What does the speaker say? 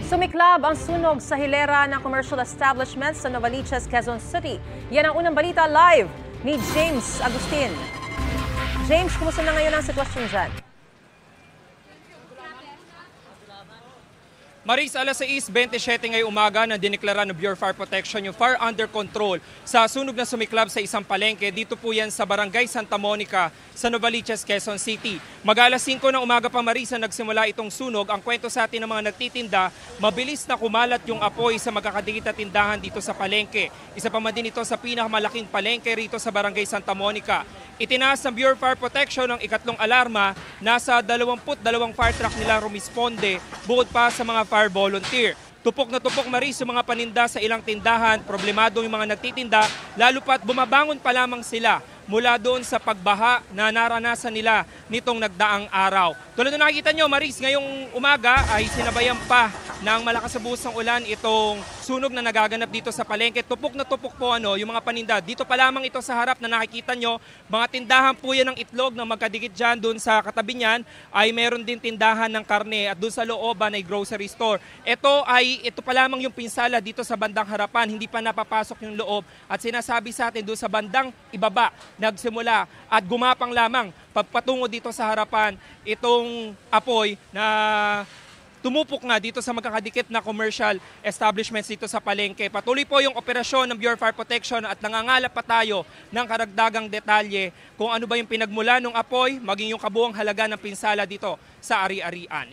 Sumiklab ang sunog sa hilera ng commercial establishment sa Novaliches, Quezon City. Yan ang unang balita live ni James Agustin. James, kumusta na ngayon ang sitwasyon dyan? Maris, alas 6:27 ngayong umaga na dineklara ng Bureau of Fire Protection yung fire under control sa sunog na sumiklab sa isang palengke. Dito po yan sa Barangay Santa Monica sa Novaliches, Quezon City. Mag-alas 5 ng umaga pa, Maris, na nagsimula itong sunog. Ang kwento sa atin ng mga nagtitinda, mabilis na kumalat yung apoy sa magkakadikit na tindahan dito sa palengke. Isa pa man din ito sa pinakamalaking palengke rito sa Barangay Santa Monica. Itinaas ng Bureau of Fire Protection ang ikatlong alarma. Nasa 22 fire truck nila rumisponde, bukod pa sa mga fire volunteer. Tupok na tupok, Maris, yung mga paninda sa ilang tindahan. Problemado yung mga nagtitinda, lalo pat bumabangon pa lamang sila mula doon sa pagbaha na naranasan nila nitong nagdaang araw. Tulad na nakikita nyo, Maris, ngayong umaga ay sinabayan pa ng malakas na buhos ng ulan itong sunog na nagaganap dito sa palengke. Tupok na tupok po yung mga paninda. Dito pa lamang ito sa harap na nakikita nyo, mga tindahan po yan ng itlog na magkadikit dyan. Doon sa katabi niyan ay meron din tindahan ng karne at doon sa looban ay grocery store. Ito pa lamang yung pinsala dito sa bandang harapan. Hindi pa napapasok yung loob at sinasabi sa atin doon sa bandang ibaba nagsimula at gumapang lamang pagpatungo dito sa harapan itong apoy na tumupok nga dito sa magkakadikit na commercial establishments dito sa palengke. Patuloy po yung operasyon ng Bureau of Fire Protection at nangangalap pa tayo ng karagdagang detalye kung ano ba yung pinagmula ng apoy, maging yung kabuang halaga ng pinsala dito sa ari-arian.